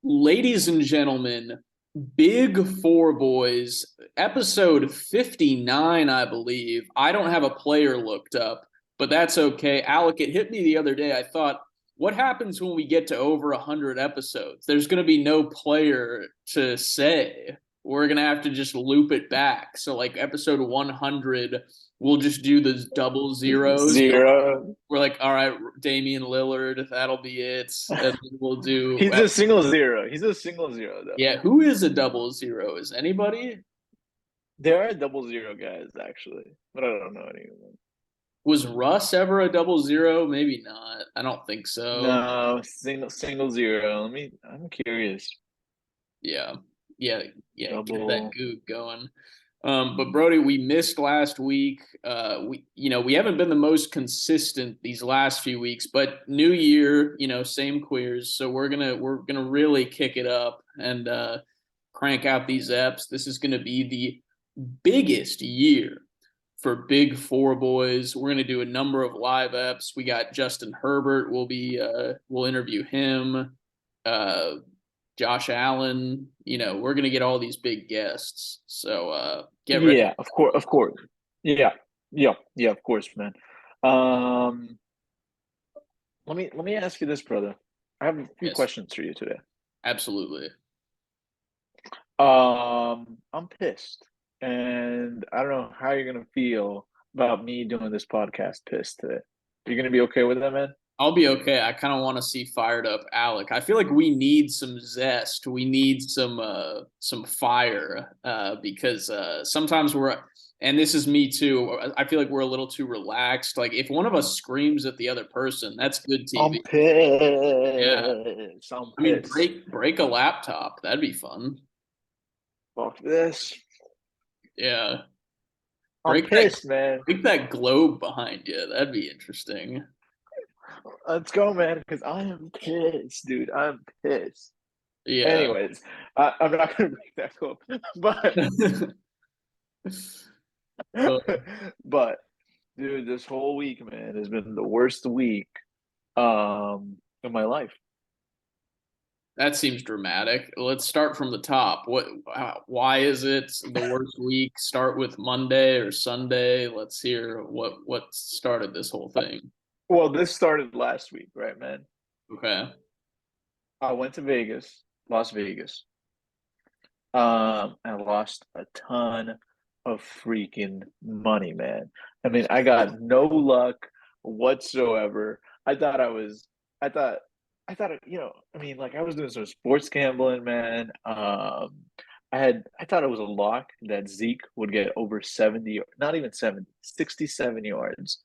Ladies and gentlemen, Big Four Boys, episode 59, I believe. I don't have a player looked up, but that's okay. Alec, it hit me the other day. I thought, what happens when we get to over 100 episodes? There's going to be no player to say. We're going to have to just loop it back. So, like, episode 100, we'll just do the double zeros. Zero. We're like, all right, Damian Lillard, that'll be it. And then we'll do He's a single zero. He's a single zero though. yeah, who is a double zero? Is anybody? There are double zero guys actually, but I don't know any of them. Was Russ ever a double zero? Maybe not. I don't think so. No, single zero. I'm curious. Yeah. Yeah. Yeah. Get that Double. goot going. But Brody, we missed last week. We haven't been the most consistent these last few weeks, but new year, same queers. So we're gonna really kick it up and crank out these eps. This is gonna be the biggest year for Big Four Boys. We're gonna do a number of live eps. We got Justin Herbert. We'll interview him. Uh, Josh Allen. We're gonna get all these big guests. So get ready. Yeah, of course. Yeah, yeah, of course, man. Um, let me ask you this, brother. I have a few Yes, questions for you today. absolutely. I'm pissed, and I don't know how you're gonna feel about me doing this podcast pissed today. You're gonna be okay with that, man? I'll be okay. I kind of want to see fired up Alec. I feel like we need some zest. We need some fire because sometimes and this is me too. I feel like we're a little too relaxed. Like if one of us screams at the other person, that's good I'm TV. Yeah. pissed. I'm I mean, pissed. break a laptop. That'd be fun. Fuck this. Yeah. I'm Break that pissed, man. break that globe behind you. That'd be interesting. Let's go, man, because I am pissed, dude. I'm pissed. Yeah. Anyways, I'm not gonna break that code, but Uh, but dude, this whole week, man, has been the worst week of my life. that seems dramatic. Let's start from the top. Why is it the worst week? Start with Monday or Sunday. Let's hear what started this whole thing. Well, this started last week, right, man? Okay. I went to Vegas, Las Vegas. I lost a ton of freaking money, man. I mean, I got no luck whatsoever. I thought I was, I thought, I mean, like I was doing some sports gambling, man. I thought it was a lock that Zeke would get over 70, not even 70, 67 yards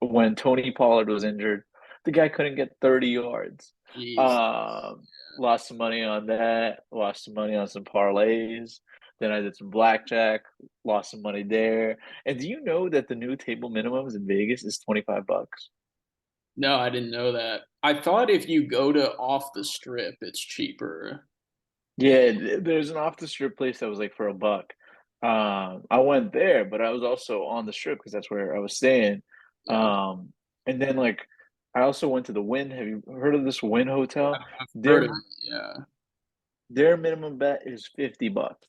when Tony Pollard was injured. The guy couldn't get 30 yards. Jeez. Um, Lost some money on that, lost some money on some parlays. Then I did some blackjack, lost some money there. And do you know that the new table minimums in Vegas is 25 bucks? No, I didn't know that. I thought if you go to off the strip, it's cheaper. Yeah, there's an off the strip place that was like for a buck. I went there, but I was also on the strip because that's where I was staying. Yeah. And then like I also went to the Wynn. Have you heard of this Wynn hotel? I've heard of Their it. Yeah. their minimum bet is 50 bucks.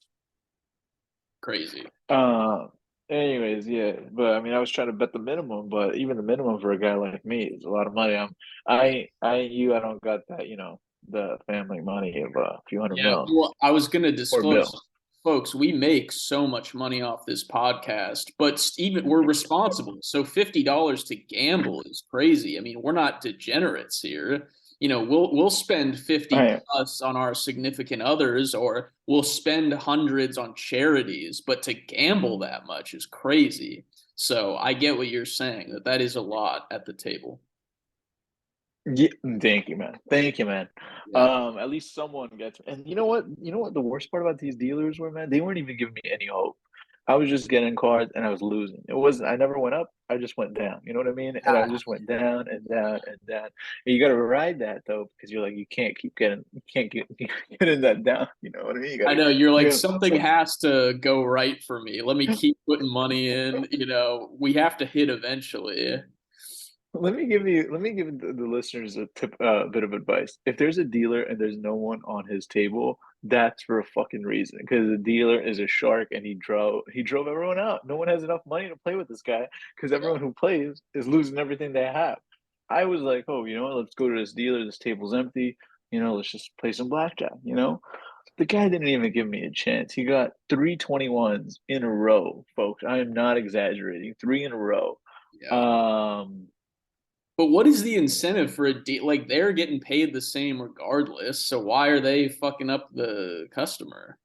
Crazy. Uh, Anyways, yeah, but I mean, I was trying to bet the minimum, but even the minimum for a guy like me is a lot of money. I don't got that, the family money of a few hundred Yeah, mil well, I was going to or disclose, bill. folks, we make so much money off this podcast, but even we're responsible. So $50 to gamble is crazy. I mean, we're not degenerates here. We'll spend 50 I plus on our significant others, or we'll spend hundreds on charities, but to gamble that much is crazy. So I get what you're saying, that is a lot at the table. Yeah, thank you, man. Thank you, man. Yeah. At least someone gets. And you know what? You know what the worst part about these dealers were, man? They weren't even giving me any hope. I was just getting cards and I was losing. It wasn't. I never went up. I just went down. You know what I mean? And I just went down and down and down. And you got to ride that though, because you're like you can't keep getting. You can't get getting that down. You know what I mean? You got I to. know you're like You something know, has to go right for me. Let me keep putting money in. We have to hit eventually. let me give the listeners a tip, a bit of advice. If there's a dealer and there's no one on his table, that's for a fucking reason. Because the dealer is a shark and he drove everyone out. No one has enough money to play with this guy because Yeah. everyone who plays is losing everything they have. I was like, oh, you know what? Let's go to this dealer. This table's empty. Let's just play some blackjack. The guy didn't even give me a chance. He got 3 21s in a row, folks. I am not exaggerating. Three in a row. Yeah. Um, But what is the incentive for a deal? Like they're getting paid the same regardless. So why are they fucking up the customer?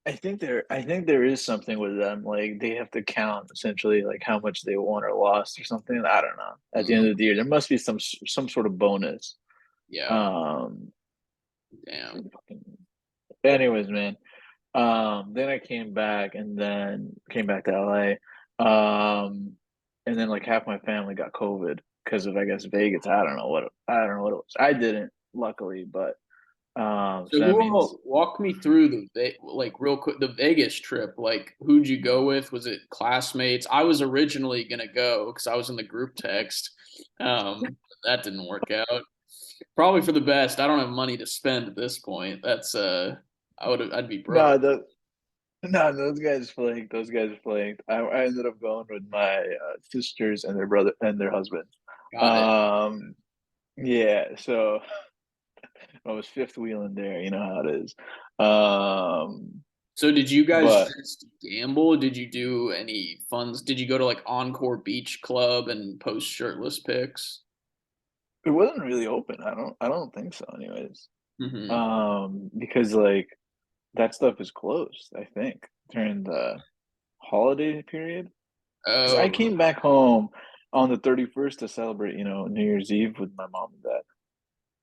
I think there is something with them. Like they have to count essentially like how much they won or lost or something. I don't know. At the end Mm, of the year, there must be some sort of bonus. yeah. Um, Damn. anyways, man. Then I came back and then came back to LA. And then like half my family got COVID because of I guess Vegas. I don't know what it was. I didn't, luckily, but So so that who means all walk me through like real quick the Vegas trip? Like who'd you go with? Was it classmates? I was originally gonna go because I was in the group text. That didn't work out. Probably for the best. I don't have money to spend at this point. I'd be broke. no, no, those guys flaked. Those guys flaked. I ended up going with my sisters and their brother and their husbands. Got it. Um, yeah, so I was fifth wheeling there. You know how it is. So did you guys But just gamble? Did you do any funds? Did you go to like Encore Beach Club and post shirtless pics? it wasn't really open. I don't think so, anyways. Hmm. Because like that stuff is closed, I think, during the holiday period. Because I Oh, came back home on the 31st to celebrate, New Year's Eve with my mom and dad.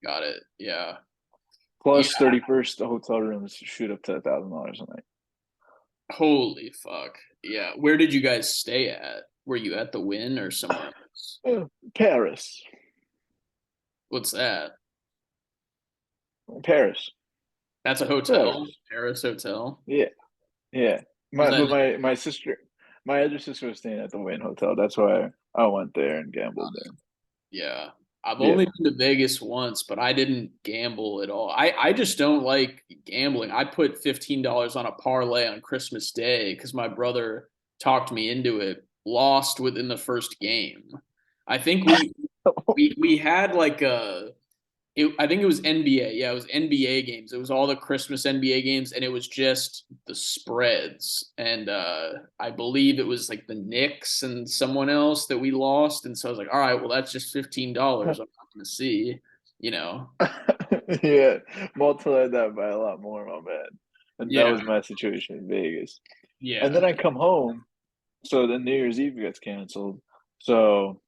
got it. Yeah. Yeah. Plus 31st, the hotel rooms shoot up to $1,000 a night. Holy fuck. Yeah. Where did you guys stay at? Were you at the Wynn or somewhere else? Paris, What's that? Paris, That's a hotel, Paris. Paris Hotel. Yeah, yeah. Was My that but my sister, my other sister was staying at the Wynn Hotel. That's why I went there and gambled there. Yeah. I've Yeah. only been to Vegas once, but I didn't gamble at all. I just don't like gambling. I put $15 on a parlay on Christmas Day because my brother talked me into it, lost within the first game. I think we had like I think it was NBA. Yeah, it was NBA games. It was all the Christmas NBA games, and it was just the spreads. And I believe it was like the Knicks and someone else that we lost. And so I was like, all right, well, that's just $15. I'm not going to see, you know. Yeah, multiply that by a lot more, my man. And that Yeah, was my situation in Vegas. And then yeah. I come home, so the New Year's Eve gets canceled. So,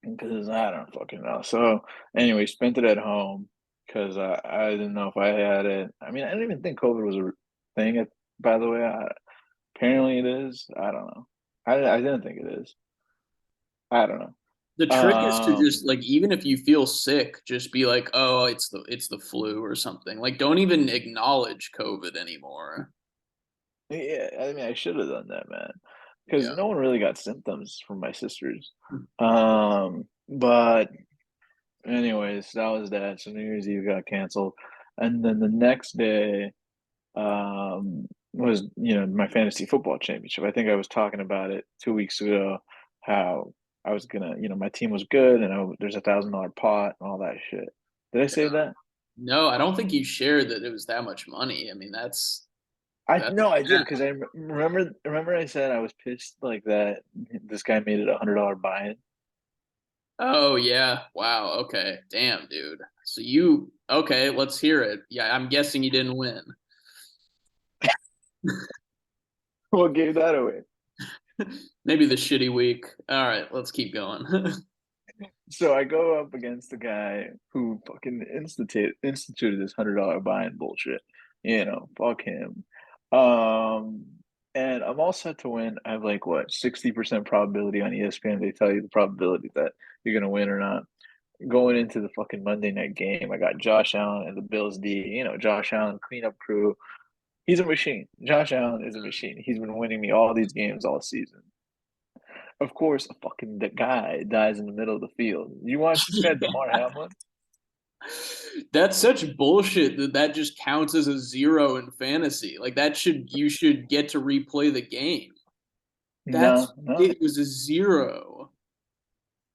because I don't fucking know. So, anyway, spent it at home because I didn't know if I had it. I mean, I didn't even think COVID was a thing. By the way, apparently it is. I don't know. I didn't think it is. I don't The know. trick is to just like even if you feel sick, just be like, oh, it's the flu or something. Like, don't even acknowledge COVID anymore. Yeah, I mean, I should have done that, man, because Yeah. no one really got symptoms from my sisters. But anyways, that was that. So New Year's Eve got canceled, and then the next day, was my fantasy football championship. I think I was talking about it 2 weeks ago, how I was gonna, my team was good, and there's $1,000 pot and all that shit. Did I say that? No, I don't think you shared that it was that much money. I mean, I that's no, I did because I remember I said I was pissed like that. This guy made it $100 buy-in. oh yeah. Wow. Okay. Damn, dude. So you okay, let's hear it. Yeah, I'm guessing you didn't win. What gave that away? Maybe the shitty week. All right, let's keep going. So I go up against the guy who fucking instituted this $100 buy-in bullshit. Fuck him. Um, and I'm all set to win. I have like what 60% probability on ESPN. They tell you the probability that you're gonna win or not. Going into the fucking Monday night game, I got Josh Allen and the Bills D. Josh Allen cleanup crew. He's a machine. Josh Allen is a machine. He's been winning me all these games all season. of course, a fucking the guy dies in the middle of the field. You watch this guy, Damar Hamlin. That's such bullshit that that just counts as a zero in fantasy. Like that should you should get to replay the game. That's No, no, it was a zero.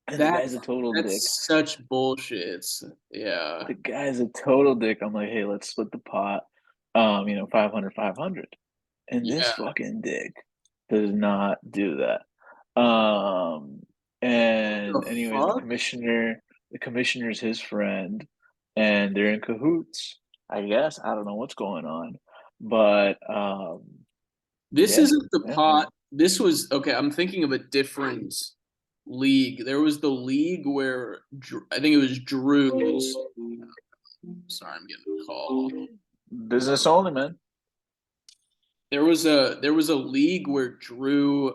and the guy's That's a total dick. that's such bullshit. Yeah. The guy's a total dick. I'm like, hey, let's split the pot. 500, 500. And this Yeah. fucking dick does not do that. And The anyways, fuck? the commissioner's his friend, and they're in cahoots. I guess I don't know what's going on, but This yeah, isn't the yeah. pot. This was okay. I'm thinking of a different league. There was the league where I think it was Drew's. Sorry, I'm getting a call. Business only, man. There was a league where Drew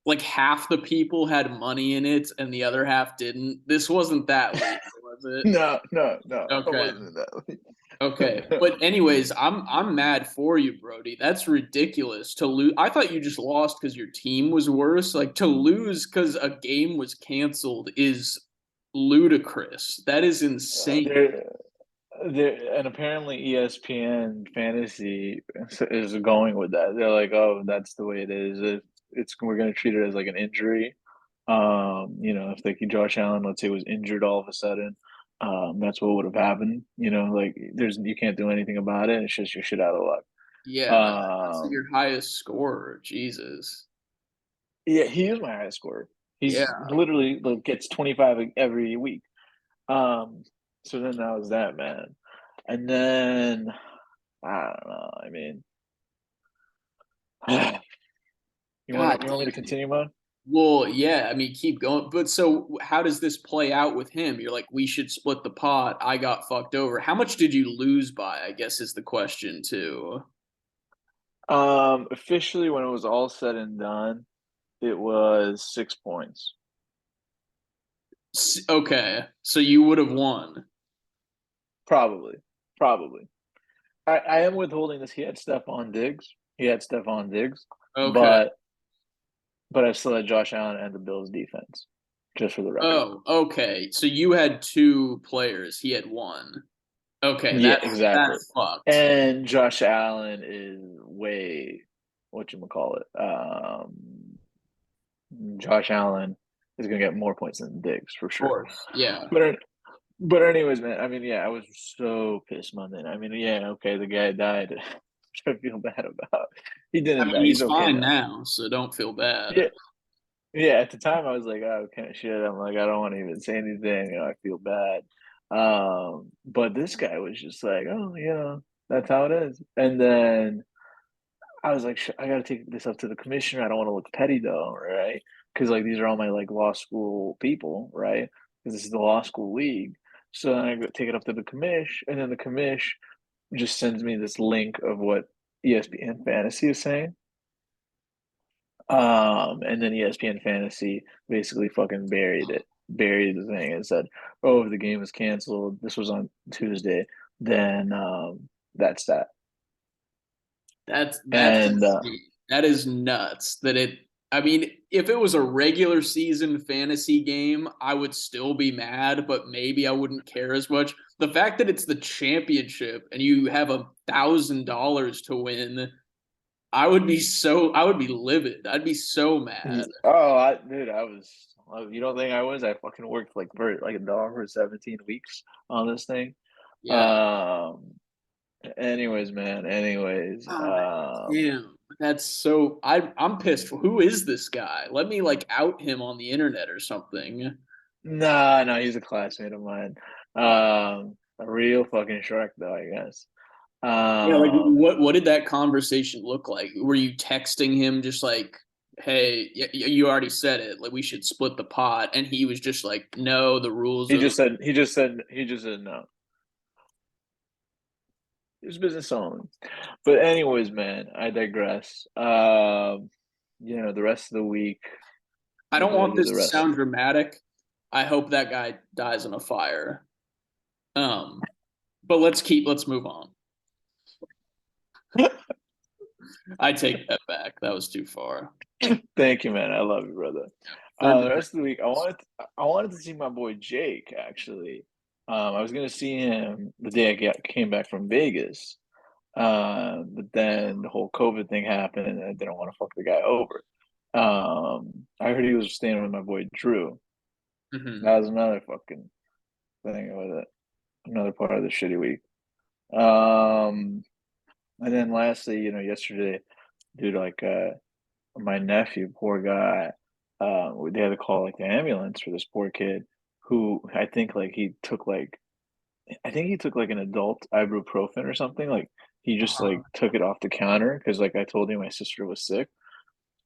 like half the people had money in it and the other half didn't. This wasn't that league, was it? No, no, no. I Okay. wasn't that. Okay. But anyways, I'm mad for you, Brody. That's ridiculous to lose. I thought you just lost because your team was worse. Like to lose because a game was canceled is ludicrous. That is insane. There, and apparently ESPN Fantasy is going with that. They're like, oh, that's the way it is. It's we're going to treat it as like an injury. If like Josh Allen, let's say, was injured all of a sudden, that's what would have happened. Like you can't do anything about it. It's just your shit out of luck. Yeah, but that's Um, your highest scorer. Jesus. yeah, he is my highest scorer. He's Yeah. literally like gets 25 every week. Um, so then that was that, man. And then I don't know. I mean, you want God you want me to damn it. continue, man? Well, yeah, I mean, keep going. But so how does this play out with him? You're like, we should split the pot. I got fucked over. How much did you lose by, I guess is the question too. Officially, when it was all said and done, it was 6 points. Okay, so you would have won. Probably, probably. I am withholding this. He had Stephon Diggs. He had Stephon Diggs, Okay. but I still had Josh Allen and the Bills defense, just for the record. Oh, okay. So you had two players. He had one. Okay, Yeah, that's exactly. fucked. And Josh Allen is way, what you call it? Josh Allen is going to get more points than Diggs for Of sure. course. Yeah. But but anyways, man. I mean, yeah, I was so pissed Monday. I mean, yeah, okay, the guy died, which I feel bad about. He I didn't mean, die. He's he's okay fine now. now, so don't feel bad. Yeah, yeah. At the time, I was like, oh, kind of shit. I'm like, I don't want to even say anything. I feel bad. But this guy was just like, oh, that's how it is. And then I was like, I got to take this up to the commissioner. I don't want to look petty though, right? Because like these are all my like law school people, right? Because this is the law school league. So then I go take it up to the commish, and then the commish just sends me this link of what ESPN Fantasy is saying. And then ESPN Fantasy basically fucking buried the thing and said, "Oh, if the game was canceled, this was on Tuesday, then that's that." That's And insane. That is nuts. That it. I mean, if it was a regular season fantasy game, I would still be mad, but maybe I wouldn't care as much. The fact that it's the championship and you have $1,000 to win, I would be livid. I'd be so mad. dude, I was. You don't think I was? I fucking worked like for like a dollar for 17 weeks on this thing. Yeah. Um. Anyways, man. Anyways. God damn. That's so I'm pissed. Who is this guy? Let me like out him on the internet or something. Nah, no, he's a classmate of mine. A real fucking shark, though, I guess. Yeah, like Um, what did that conversation look like? Were you texting him just like, "Hey, you already said it. Like we should split the pot," and he was just like, "No, the rules he are the just said, he just said, he just said no. It's business only. But anyways, man, I digress. The rest of the week, I what don't did I want do this the to rest? sound dramatic. I hope that guy dies in a fire. Um, but let's move on. I take that back. That was too far. Thank you, man. I love you, brother. Third The degree. rest of the week, I wanted to see my boy Jake. Actually, I was gonna see him the day came back from Vegas. But then the whole COVID thing happened, and I didn't want to fuck the guy over. I heard he was staying with my boy Drew. Mhm. That was another fucking thing with it. Another part of the shitty week. Um, and then lastly, yesterday, dude, like my nephew, poor guy, they had to call like the ambulance for this poor kid who I think he took like an adult ibuprofen or something. Like he just like took it off the counter because like I told you my sister was sick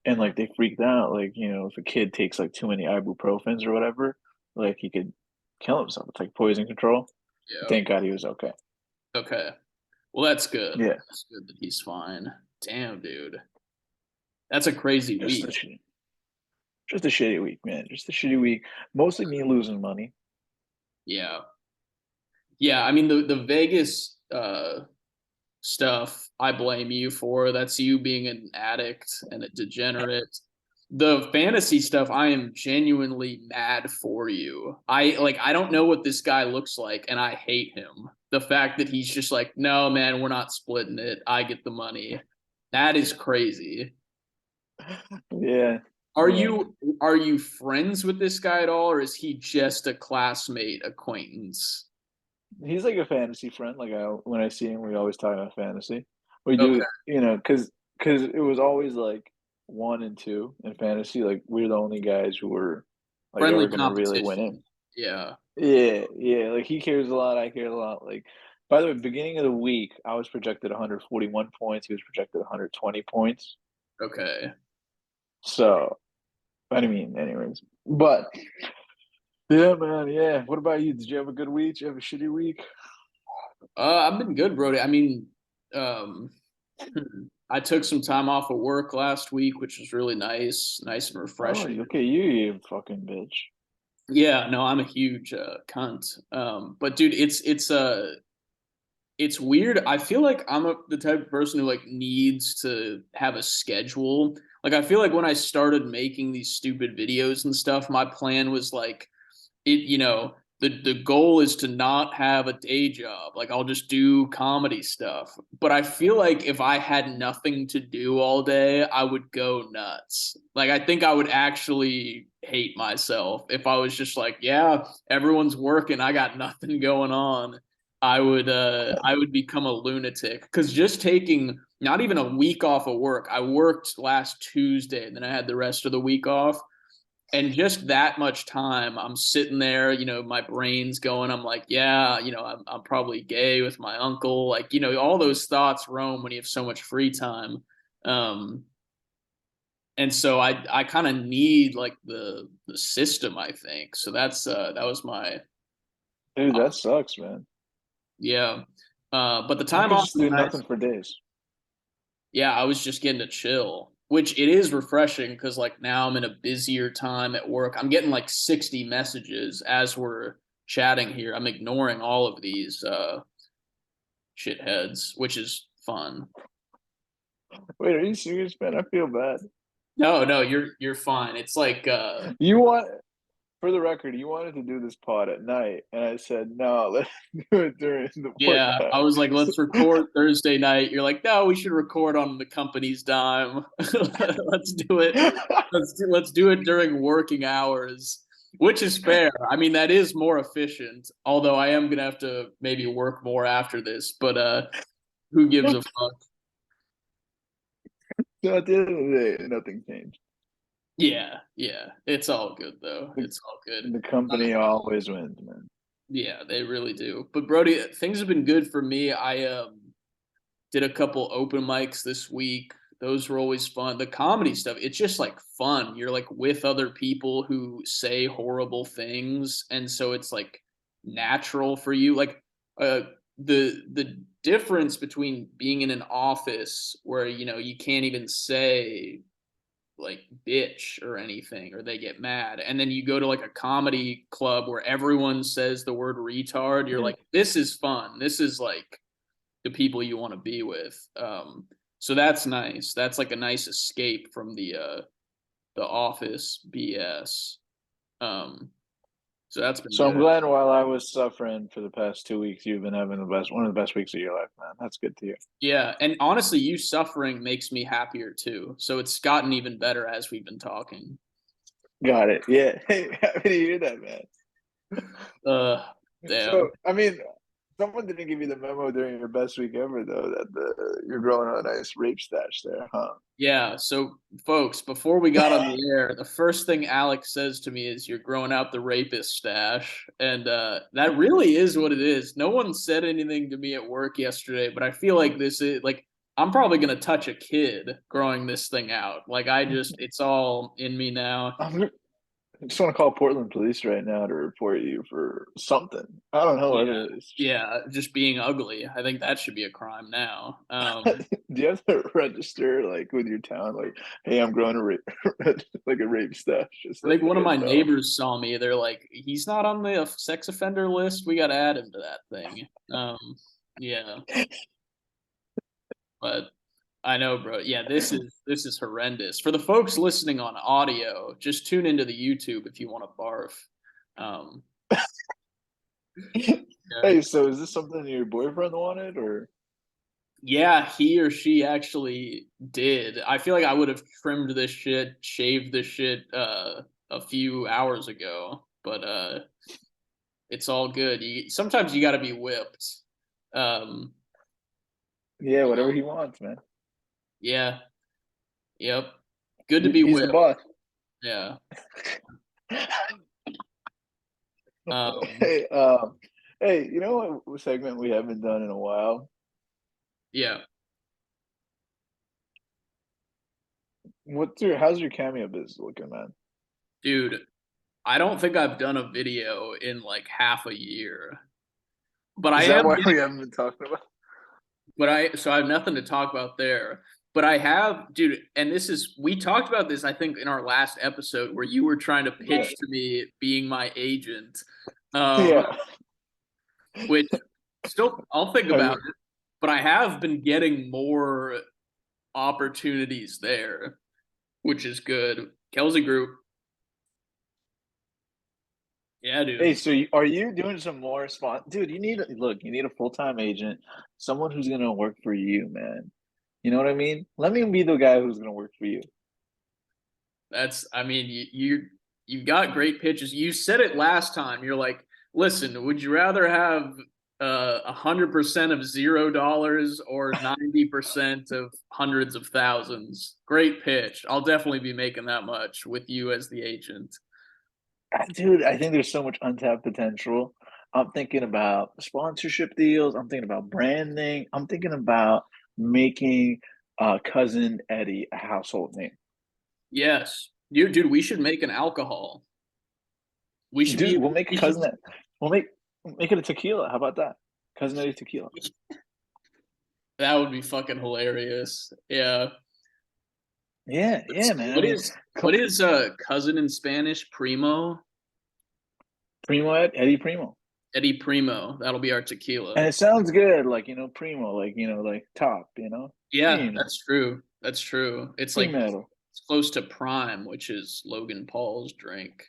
and like they freaked out. Like, if a kid takes like too many ibuprofens or whatever, like he could kill himself. It's like poison control. Yeah. Thank God he was okay. Okay. Well, that's good. Yeah. That's good that he's fine. Damn, dude. That's a crazy Just a week. just a shitty week, man. Just a shitty week. Mostly me losing money. Yeah. Yeah, I mean the Vegas stuff I blame you for. That's you being an addict and a degenerate. The fantasy stuff, I am genuinely mad for you. I don't know what this guy looks like and I hate him. The fact that he's just like, "No, man, we're not splitting it. I get the money." That is crazy. Yeah. Are Yeah. you friends with this guy at all or is he just a classmate acquaintance? He's like a fantasy friend. Like when I see him, we always talk about fantasy. We Okay. do, because it was always like one and two in fantasy. Like we're the only guys who were like Friendly ever gonna really win it. competition. Yeah. Yeah, yeah. Like he cares a lot. I care a lot. Like by the way, beginning of the week, I was projected 141 points. He was projected 120 points. Okay. So I mean, anyways, but yeah, man. Yeah. What about you? Did you have a good week? Did you have a shitty week? I've been good, Brody. I mean, um, I took some time off of work last week, which was really nice and Oh, refreshing. okay. You fucking bitch. Yeah, no, I'm a huge cunt. But dude, it's weird. I feel like the type of person who like needs to have a schedule. Like I feel like when I started making these stupid videos and stuff, my plan was like the goal is to not have a day job. Like I'll just do comedy stuff. But I feel like if I had nothing to do all day, I would go nuts. Like I think I would actually hate myself if I was just like, yeah, everyone's working, I got nothing going on. I would become a lunatic cuz just taking not even a week off of work. I worked last Tuesday and then I had the rest of the week off and just that much time I'm sitting there, my brain's going, I'm like, yeah, I'm probably gay with my uncle, like, all those thoughts roam when you have so much free time. um and so I kind of need like the system, I think. So that was my Dude, that sucks, man. yeah. But the I time could off just was do nice. nothing for days. Yeah, I was just getting to chill, which it is refreshing because like now I'm in a busier time at work. I'm getting like 60 messages as we're chatting here. I'm ignoring all of these shitheads, which is fun. Wait, are you serious, man? I feel bad. No, no, you're fine. It's like You want, for the record, you wanted to do this pod at night, and I said no. Let's do it during the work yeah, I was hours. like, let's record Thursday night. You're like, no, we should record on the company's dime. Let's do it. Let's do it during working hours, which is fair. I mean, that is more efficient. Although I am gonna have to maybe work more after this, but who gives a fuck? So at the end of the day, nothing changed. Yeah, yeah. It's all good though. The, It's all good. the company always wins, man. Yeah, they really do. But Brody, things have been good for me. I did a couple open mics this week. Those were always fun. The comedy stuff, it's just like fun. You're like with other people who say horrible things, and so it's like natural for you. Like uh the difference between being in an office where you can't even say like bitch or anything or they get mad, and then you go to like a comedy club where everyone says the word retard, you're Yeah. like, this is fun. This is like the people you want to be with. So that's nice. That's like a nice escape from the office BS. Um, so that's been So I'm good. glad while I was suffering for the past 2 weeks, you've been having the best one of the best weeks of your life, man. That's good to hear. Yeah, and honestly, you suffering makes me happier too. So it's gotten even better as we've been talking. Got it. Yeah. Hey, happy to hear that, man. Uh, damn. So, I mean, someone didn't give you the memo during your best week ever, though, that you're growing a nice rape stash there, huh? Yeah, so folks, before we got on the air, the first thing Alex says to me is you're growing out the rapist stash. And that really is what it is. No one said anything to me at work yesterday, but I feel like this is like I'm probably gonna touch a kid growing this thing out. Like I just it's all in me now. I just want to call Portland police right now to report you for something. I don't know what Yeah. it is. Yeah, just being ugly. I think that should be a crime now. Do you have to register like with your town? Like, hey, I'm growing a rape, like a rape stash. Just I let think you one of guys my know. neighbors saw me. They're like, he's not on the sex offender list. We got to add him to that thing. Yeah, but I know, bro. Yeah, this is horrendous. For the folks listening on audio, just tune into the YouTube if you want to barf. Um, yeah, Hey, so is this something your boyfriend wanted, or yeah, he or she actually did. I feel like I would have trimmed this shit, shaved this shit a few hours ago, but it's all good. Sometimes you got to be whipped. Um, yeah, whatever he wants, man. yeah, yep. Good to be He's the whipped. boss. Yeah. Um, Hey, hey, you know what segment we haven't done in a while? yeah, How's your cameo business looking, man? dude. I don't think I've done a video in like half a year, but I Is that am why getting. we haven't been talking about? But I have nothing to talk about there. But I have, dude, and this is we talked about this I think in our last episode where you were trying to Yeah, pitch to me being my agent. Um, yeah. which still I'll think I, about it, but I have been getting more opportunities there, which is good. Kelsey Group, yeah, Hey, dude. so are you doing some more spot? Dude, you need a full-time agent, someone who's gonna work for you, man. You know what I mean? Let me be the guy who's gonna work for you. That's I mean you've got great pitches. You said it last time. You're like, listen, would you rather have 100% of $0 or 90% of hundreds of thousands? Great pitch. I'll definitely be making that much with you as the agent. Dude, I think there's so much untapped potential. I'm thinking about sponsorship deals. I'm thinking about branding. I'm thinking about making cousin Eddie a household name. Yes, you dude. We should make an alcohol. We should Dude, be. we'll make a We should. we'll make it a tequila. How about that? Cousin Eddie tequila. That would be fucking hilarious. Yeah. Yeah, yeah, man. I What mean, is what is cousin in Spanish? Primo? Eddie Primo. Eddie Primo. That'll be our And tequila. it sounds good, like, Primo, like, like top, Yeah, Primo, that's true. That's true. It's like Primero. it's close to Prime, which is Logan Paul's drink.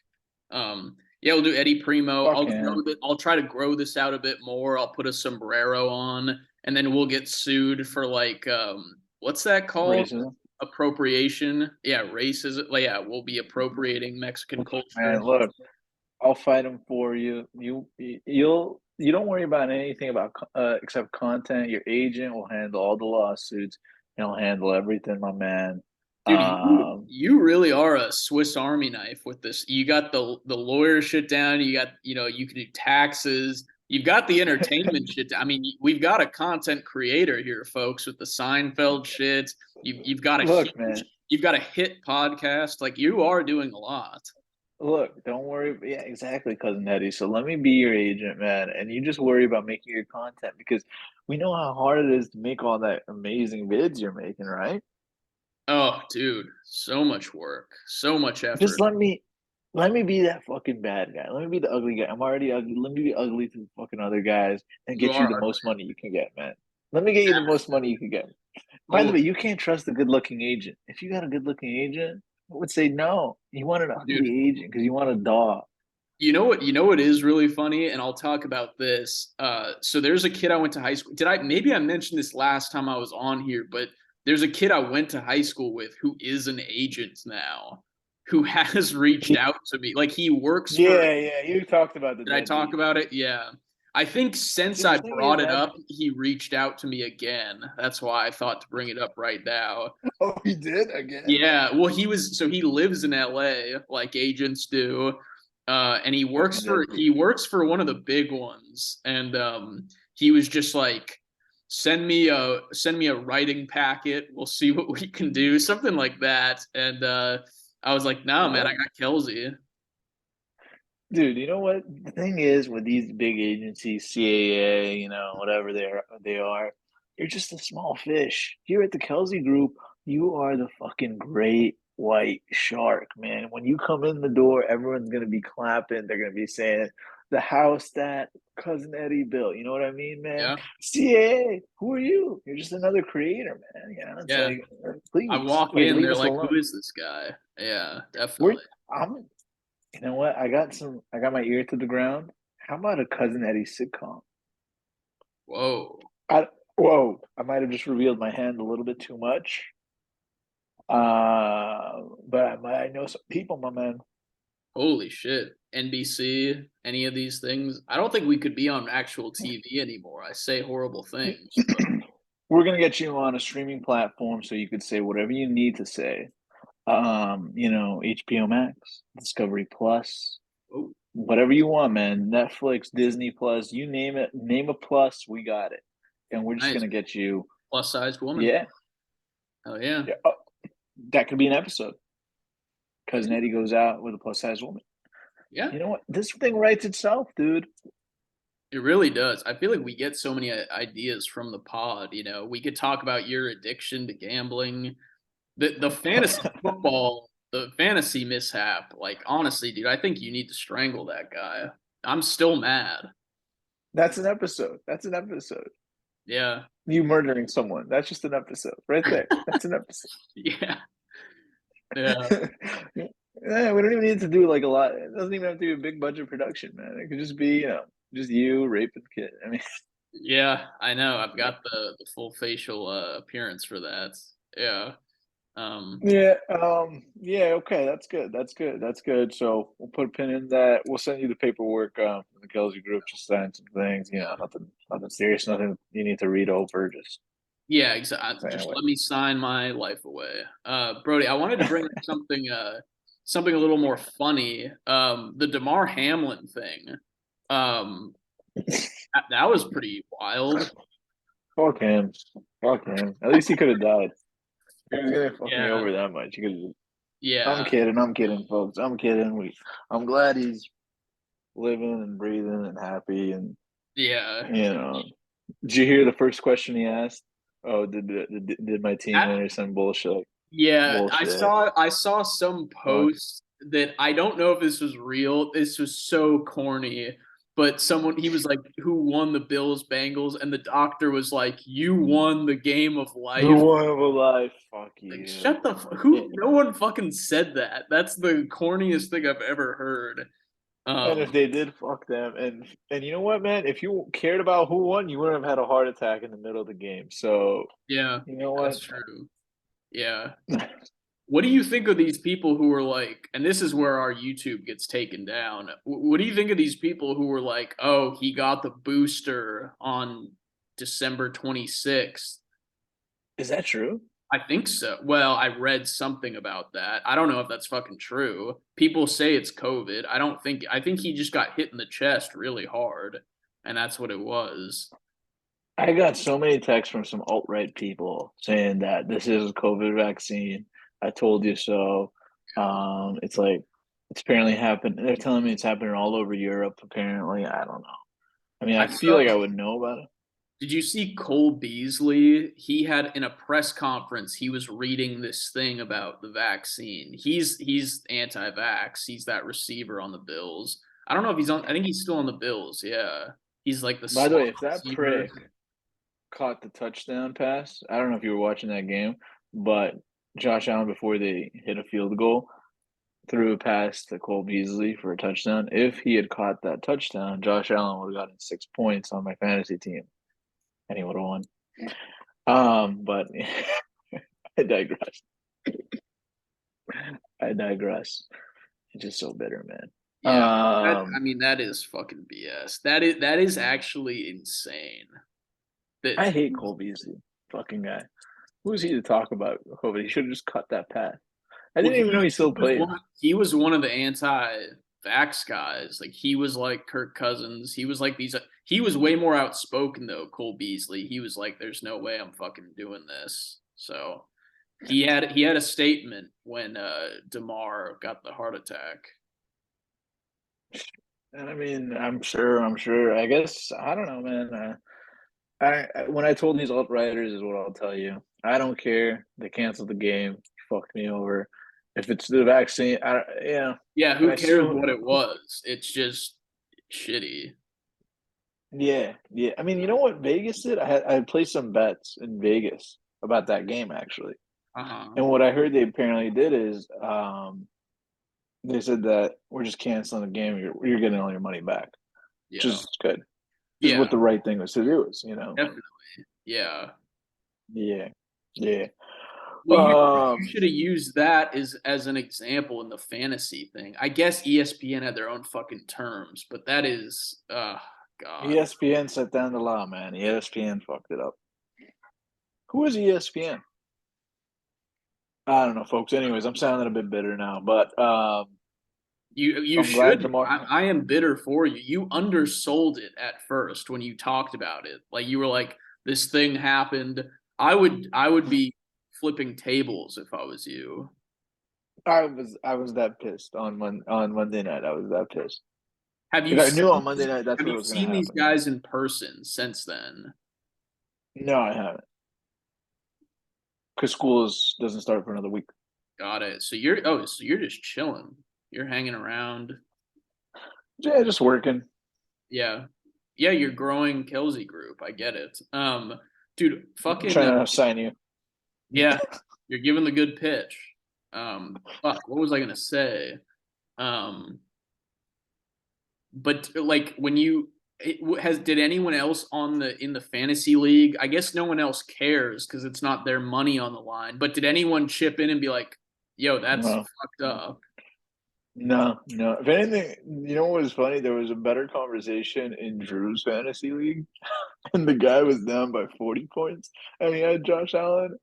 Yeah, we'll do Eddie Primo. Fuck him. I'll try to grow this out a bit more. I'll put a sombrero on, and then we'll get sued for like what's that called? Racism. Appropriation. Yeah, racism. Like, yeah, we'll be appropriating Mexican culture. Man, look, I'll fight him for you. You don't worry about anything about except content. Your agent will handle all the lawsuits. He'll handle everything, my man. Dude, you Um, you really are a Swiss Army knife with this. You got the lawyer shit down. You got you can do taxes. You've got the entertainment shit down. I mean, we've got a content creator here, folks, with the Seinfeld shit. You've got a look, man. hit podcast. Like you are doing a lot. Look, don't worry. Yeah, exactly, cousin Eddie. So let me be your agent, man, and you just worry about making your content because we know how hard it is to make all that amazing vids you're making, right? Oh, dude, so much work, so much Just effort. let me be that fucking bad guy. Let me be the ugly guy. I'm already ugly. Let me be ugly to the fucking other guys and You get you are the ugly. most money you can get, man. Let me get you the most money you can get. By the Holy way, you can't trust a good-looking agent. If you got a good-looking agent, I would say no. You want an dude. ugly agent because you want a dog. You know what is really funny, and I'll talk about this. So there's a kid I went to high school. Did I maybe I mentioned this last time I was on here, but there's a kid I went to high school with who is an agent now, who has reached out to me. Like he works for. Yeah, yeah. You talked about the Did I talk deadbeat. about it? Yeah. I think since See, the I thing is brought it that. up, he reached out to me again. That's why I thought to bring it up right now. Oh, he did again. Yeah, well, he lives in LA like agents do, and Fucking he deadbeat. works for one of the big ones, and he was just like, send me a writing packet. We'll see what we can do, something like that. And I was like, no, man, I What? got Kelsey. Dude, you know what? The thing is with these big agencies, CAA, whatever they're just a small fish. Here at the Kelsey Group, you are the fucking great white shark, man. When you come in the door, everyone's gonna be clapping. They're gonna be saying, the house that cousin Eddie built. You know what I mean, man? Yeah, CAA, who are you? You're just another creator, man. It's yeah. like, I please, walk like, in, leave they're us like, alone. who is this guy? Yeah, We're, definitely. I'm You know what? I got my ear to the ground. How about a Cousin Eddie sitcom? Whoa, I, whoa, I might have just revealed my hand a little bit too much. But I know some people, my man. holy shit. NBC, any of these things. I don't think we could be on actual TV anymore. I say horrible things, but We're gonna get you on a streaming platform so you could say whatever you need to say. HBO Max, Discovery Plus, oh, whatever you want, man. Netflix, Disney Plus, you name it, name a plus, we got it. And we're just nice. gonna get you, Plus sized woman. yeah, Oh yeah. yeah. Oh, that could be an episode. Cousin Eddie goes out with a plus size woman. Yeah. You know what? This thing writes itself, dude. It really does. I feel like we get so many ideas from the pod. We could talk about your addiction to gambling, the fantasy football, the fantasy mishap. Like honestly, dude, I think you need to strangle that guy. I'm still mad. That's an episode. That's an episode. Yeah. You murdering someone. That's just an episode right there. That's an episode. Yeah. Yeah. Yeah, we don't even need to do like a lot. It doesn't even have to be a big budget production, man. It could just be, just you raping the kid. I mean, Yeah, I know. I've got the full facial appearance for that. Yeah. Um yeah, yeah, okay, that's good. That's good. That's good. So we'll put a pin in that. We'll send you the paperwork from the Kelsey group, just sign some things, nothing serious, nothing you need to read over, just Yeah, exactly. saying Just what. let me sign my life away. Brody, I wanted to bring up something a little more funny. The Damar Hamlin thing. That was pretty wild. Fuck him. Fuck him. At least he could have died. He was gonna fuck me Yeah, over that much. He could. I'm yeah, kidding. I'm kidding, folks. I'm kidding. I'm glad he's living and breathing and happy. And yeah. you know, did you hear the first question he asked? Oh, did my team That win or some bullshit? Like, Yeah, I bullshit. saw I saw some Fuck. post that I don't know if this was real. This was so corny, but someone he was like, "Who won the Bills Bengals?" And the doctor was like, "You won the game of The life." one of a life. Fuck Like, you. shut the Yeah. who? No one fucking said that. That's the corniest thing I've ever heard. And if Um, they did, fuck them. And you know what, man? If you cared about who won, you wouldn't have had a heart attack in the middle of the game. So yeah, you know that's what? true. Yeah. What do you think of these people who were like, and this is where our YouTube gets taken down. What do you think of these people who were like, oh, he got the booster on December 26th? Is that true? I think so. Well, I read something about that. I don't know if that's fucking true. People say it's COVID. I think he just got hit in the chest really hard, and that's what it was. I got so many texts from some alt-right people saying that this is a COVID vaccine. I told you so. It's like it's apparently happened. They're telling me it's happening all over Europe. Apparently, I don't know. I mean, I I feel saw like I would know about it. Did you see Cole Beasley? He had in a press conference, he was reading this thing about the vaccine. He's anti-vax. He's that receiver on the Bills. I don't know if he's on. I think he's still on the Bills. Yeah, he's like the By the slot way, if that receiver. prick caught the touchdown pass. I don't know if you were watching that game, but Josh Allen, before they hit a field goal, threw a pass to Cole Beasley for a touchdown. If he had caught that touchdown, Josh Allen would have gotten 6 points on my fantasy team, and he would have won. But I digress. I digress. He's just so bitter, man. Yeah, I mean that is fucking BS. That is actually insane. That I hate Cole Beasley, fucking guy. Who's he to talk about? He should have just cut that pass. I well, didn't even know he still played. he was one of the anti-vax guys. Like he was like Kirk Cousins. He was like these. He was way more outspoken though. Cole Beasley. He was like, "There's no way I'm fucking doing this." So he had a statement when DeMar got the heart attack. And I mean, I'm sure. I guess I don't know, man. When I told these alt writers is what I'll tell you. I don't care. They canceled the game. Fucked me over. If it's the vaccine, yeah. Yeah, And who I cares still, what it was? It's just shitty. yeah, yeah. I mean, you know what Vegas did? I placed some bets in Vegas about that game actually. Uh-huh. And what I heard they apparently did is, they said that we're just canceling the game. You're getting all your money back, which Yeah. is good. This is Yeah, what the right thing was to do. Is definitely. Yeah. yeah, yeah. Well, you should have used that as an example in the fantasy thing. I guess ESPN had their own fucking terms, but that is God. ESPN set down the law, man. ESPN fucked it up. Who is ESPN? I don't know, folks. Anyways, I'm sounding a bit bitter now, but You I'm glad should. Demar. I am bitter for you. You undersold it at first when you talked about it. Like you were like, this thing happened. I would be flipping tables if I was you. I was that pissed on Monday night. I was that pissed. Have you Like I seen knew on Monday night that's have what you was going to seen these happen. guys in person since then? No, I haven't, because doesn't start for another week. Got it. So you're just chilling. You're hanging around. Yeah, just working. Yeah. Yeah, you're growing Kelsey group. I get it. Dude, I'm fucking trying to sign you. yeah, you're giving the good pitch. Fuck, what was I gonna say? Um, but like when you did anyone else on the in the fantasy league? I guess no one else cares because it's not their money on the line. But did anyone chip in and be like, "Yo, that's No, fucked up"? no, no. If anything, you know what was funny? There was a better conversation in Drew's fantasy league, and the guy was down by 40 points, and he had Josh Allen,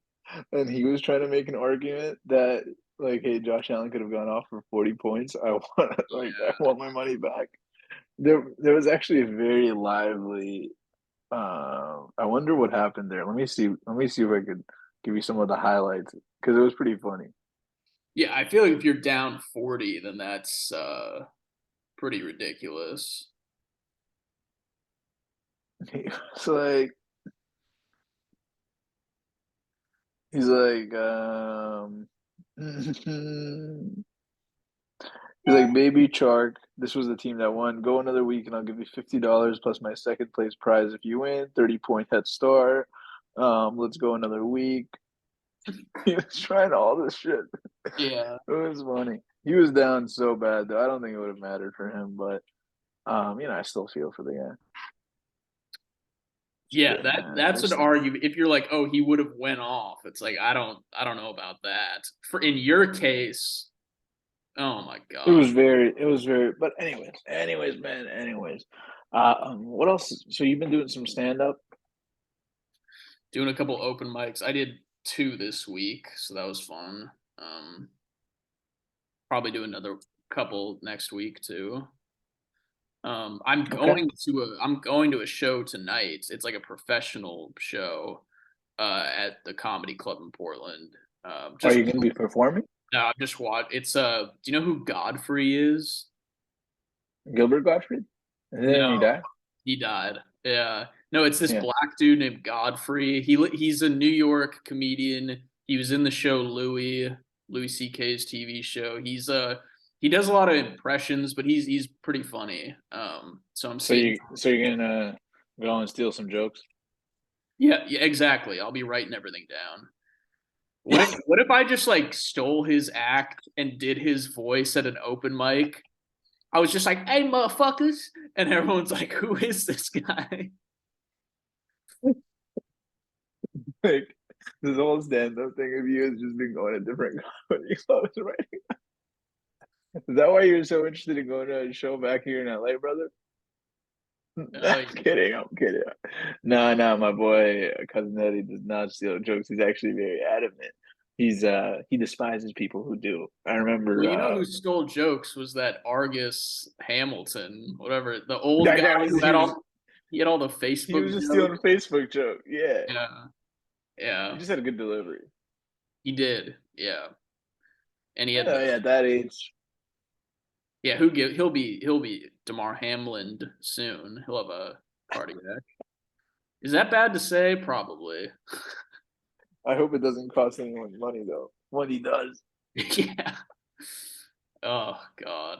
and he was trying to make an argument that, like, hey, Josh Allen could have gone off for 40 points. I want my money back. There was actually a very lively. I wonder what happened there. Let me see. Let me see if I could give you some of the highlights because it was pretty funny. Yeah, I feel like if you're down 40, then that's pretty ridiculous. It's like he's like he's like, baby Chark, this was the team that won. Go another week and I'll give you $50 plus my second place prize if you win. 30-point head start. Let's go another week. He was trying all this shit. Yeah. It was funny. He was down so bad though. I don't think it would have mattered for him, but I still feel for the guy. Yeah, Shit, man. that's an There's argument. If you're like, oh, he would have went off, it's like I don't know about that. For in your case, oh my god, it was very but anyways, man, anyways. What else? So you've been doing some stand up? doing a couple open mics. I did two this week, so that was fun. Um, Probably do another couple next week too. Okay. I'm going to a show tonight. It's like a professional show at the comedy club in Portland. Are Just you gonna be performing? no, I'm just watch. It's do you know who Godfrey is? Gilbert Gottfried? Didn't he No, die? he died. Yeah. No, it's this Yeah. black dude named Godfrey. He's a New York comedian. He was in the show Louis C.K.'s TV show. He does a lot of impressions, but he's pretty funny. So I'm So seeing you're gonna go and steal some jokes? Yeah, yeah, exactly. I'll be writing everything down. What if I just like stole his act and did his voice at an open mic? I was just like, "Hey, motherfuckers," and everyone's like, "Who is this guy?" Like this whole stand-up thing of you has just been going to different comedy clubs, right? Is that why you're so interested in going to a show back here in LA, brother? Oh, I'm kidding. I'm kidding. No, no, my boy cousin Eddie does not steal jokes. He's actually very adamant. He despises people who do. I well, remember you know who stole jokes was that Argus Hamilton, whatever, the old that guy guy was who had all he had all the he Facebook was just stealing a jokes. Facebook joke. Yeah. Yeah, He yeah, just had a good delivery. he did. Yeah, and he I had know, the yeah, at that age. yeah. He'll be Damar Hamlin soon. He'll have a cardiac. Is that bad to say? Probably. I hope it doesn't cost anyone money though. When he does. Yeah. Oh God.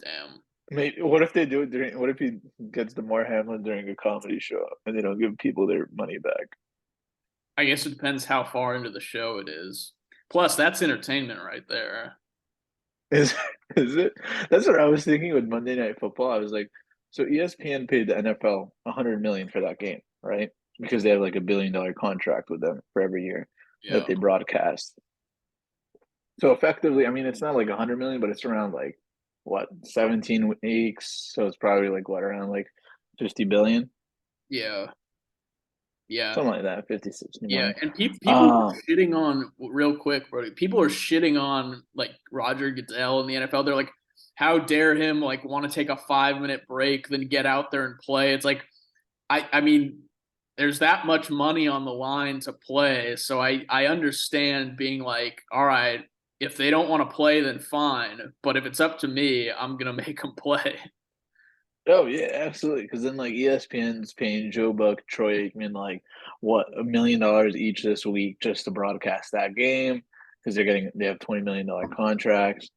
Damn. Maybe what if they do it during what if he gets Demar Hamlin during a comedy show and they don't give people their money back? I guess it depends how far into the show it is. Plus, that's entertainment right there. Is is it? That's what I was thinking with Monday Night Football. I was like, so ESPN paid the NFL 100 million for that game, right? Because they have like $1 billion contract with them for every year that Yeah. they broadcast. So effectively, I mean, it's not like 100 million, but it's around like what 17 weeks. So it's probably like what around like 50 billion, Yeah. Yeah. something like that, 50, 60 Yeah. million. And people Um, are shitting on real quick, bro. People are shitting on like Roger Goodell in the NFL. They're like, how dare him like want to take a 5 minute break, then get out there and play? It's like I mean, there's that much money on the line to play. So I understand being like, all right, if they don't want to play, then fine. But if it's up to me, I'm gonna make them play. Oh yeah, absolutely. Because then like ESPN's paying Joe Buck, Troy Aikman like what $1 million each this week just to broadcast that game because they have $20 million contracts.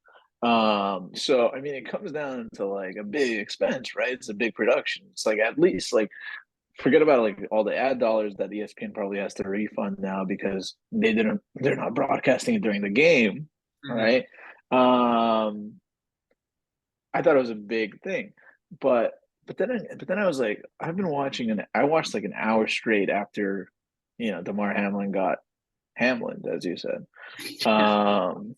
So I mean it comes down to like a big expense, right? It's a big production. It's like at least like forget about like all the ad dollars that ESPN probably has to refund now because they're not broadcasting it during the game, Mhm. right? Um I thought it was a big thing, but but then I was like, I watched like an hour straight after, Damar Hamlin got Hamlin, as you said, um,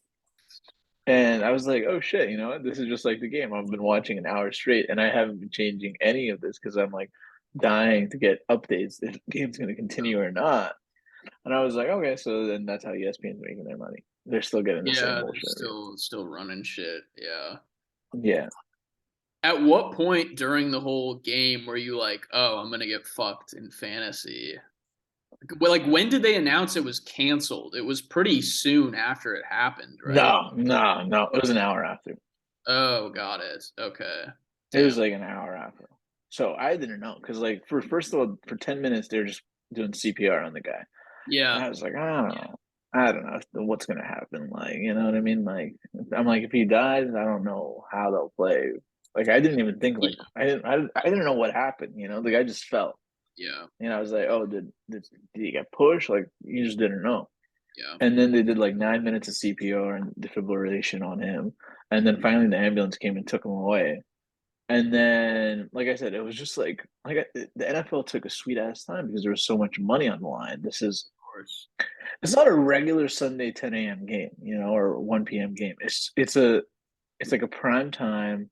and I was like, oh shit, this is just like the game. I've been watching an hour straight, and I haven't been changing any of this because I'm like dying to get updates if the game's going to continue or not. And I was like, okay, so then that's how ESPN's making their money. They're still getting the same Yeah, they're bullshit. still running shit. Yeah. Yeah. At what point during the whole game were you like, oh, I'm gonna get fucked in fantasy? Well, like when did they announce it was canceled? It was pretty soon after it happened, right? No, no, no. It was an hour after. Oh, got it. Okay. It Damn. was like an hour after. So I didn't know because, like, for first of all, for 10 minutes they were just doing CPR on the guy, and Yeah. I was like, I don't know what's gonna happen. Like, you know what I mean? Like, I'm like, if he dies, I don't know how they'll play. Like, I didn't even think like Yeah. I didn't know what happened. The guy just fell, Yeah. and I was like, oh, did he get pushed? Like, you just didn't know. Yeah. And then they did like 9 minutes of CPR and defibrillation on him, and then finally the ambulance came and took him away. And then, like I said, it was just the NFL took a sweet ass time because there was so much money on the line. Of course. It's not a regular Sunday 10 a.m. game, or 1 p.m. game. It's like a prime time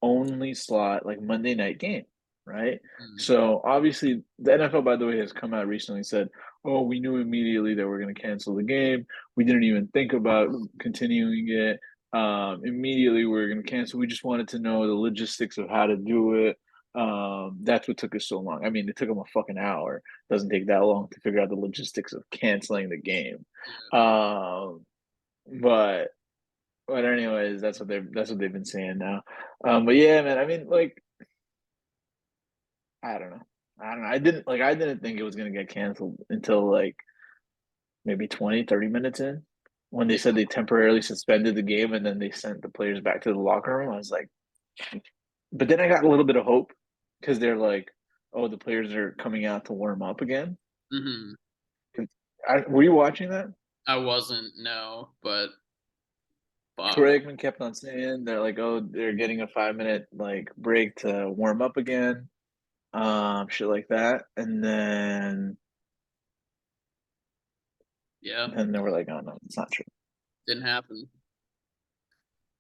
only slot, like Monday night game, right? Mm. So obviously, the NFL, by the way, has come out recently and said, "Oh, we knew immediately that we're going to cancel the game. We didn't even think about continuing it. Immediately, we are going to cancel. We just wanted to know the logistics of how to do it. That's what took us so long. I mean, it took them a fucking hour. Doesn't take that long to figure out the logistics of canceling the game. Yeah. Um, but but anyways, that's what they've been saying now. But yeah, man. I mean, like, I don't know. I don't know. I didn't think it was gonna get canceled until like maybe 20, 30 minutes in when they Yeah. said they temporarily suspended the game and then they sent the players back to the locker room. I was like, but then I got a little bit of hope because they're like, oh, the players are coming out to warm up again. Hmm. Were you watching that? I wasn't, no, but fuck. Troy Aikman kept on saying they're like, oh, they're getting a 5 minute like break to warm up again, shit like that, and Yeah, then they were like, oh no, it's not true. didn't happen.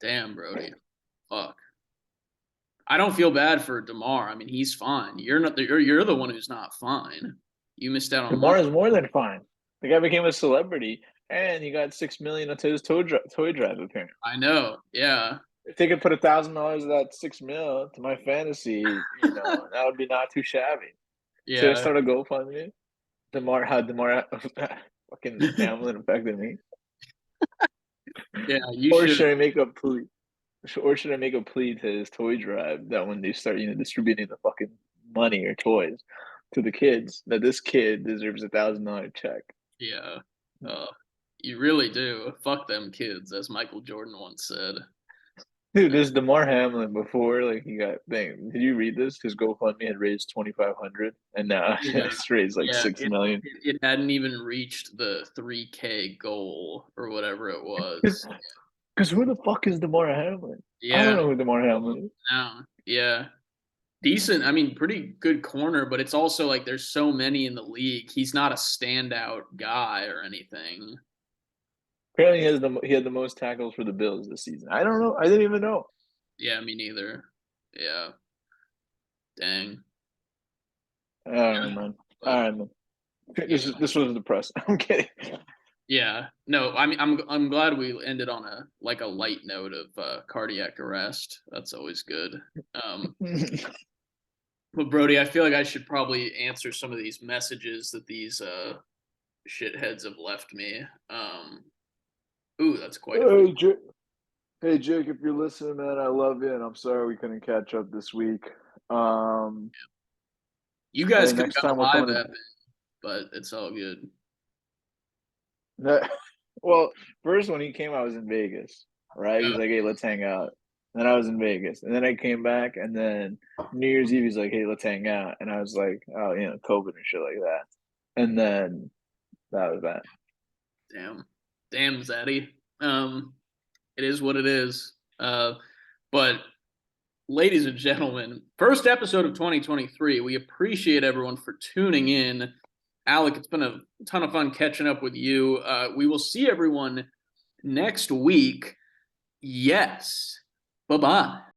Damn, Brody. Fuck. I don't feel bad for DeMar. I mean, he's fine. You're not you're the one who's not fine. You missed out on money. Demar is more than fine. The guy became a celebrity, and he got 6 million to his toy drive. Apparently, I know. Yeah. if they could put $1,000 of that 6 mil to my fantasy, that would be not too shabby. Should I Yeah. start a GoFundMe? Demar, how Demar fucking Hamlin affected me, Yeah, you or should. should I make a plea? Or should I make a plea to his toy drive that when they start, distributing the fucking money or toys to the kids, that this kid deserves $1,000 check? Yeah. Uh, you really do. Fuck them kids, as Michael Jordan once said. Dude, this Damar Hamlin before like he got thing. Did you read this? His GoFundMe had raised 2,500, and now Yeah. it's raised like Yeah. six It, million. it hadn't even reached the 3K goal or whatever it was. Because who the fuck is Damar Hamlin? I don't Yeah. know who Damar Hamlin is. No. Yeah. Decent. I mean, pretty good corner, but it's also like there's so many in the league. He's not a standout guy or anything. Apparently, he had the most tackles for the Bills this season. I don't know. I didn't even know. Yeah, me neither. Yeah. Dang. I don't know, man. But All right, man. yeah. This was depressing. I'm kidding. Yeah. No, I mean I'm glad we ended on a like a light note of cardiac arrest. That's always good. Um but Brody, I feel like I should probably answer some of these messages that these shitheads have left me. Ooh, that's quite a few. Hey, Jake. Hey, Jake, if you're listening, man, I love you, and I'm sorry we couldn't catch up this week. Um, You guys hey, could have next got time a we're live coming app, but it's all good. to. Well, first when he came, I was in Vegas, right? He's Oh, like, "Hey, let's hang out." Then I was in Vegas, and then I came back, and then New Year's Eve, he's like, "Hey, let's hang out," and I was like, "Oh, COVID and shit like that." And then that was that. damn. Damn, Zaddy. It is what it is. But ladies and gentlemen, first episode of 2023. We appreciate everyone for tuning in. Alec, it's been a ton of fun catching up with you. We will see everyone next week. Yes. Bye bye.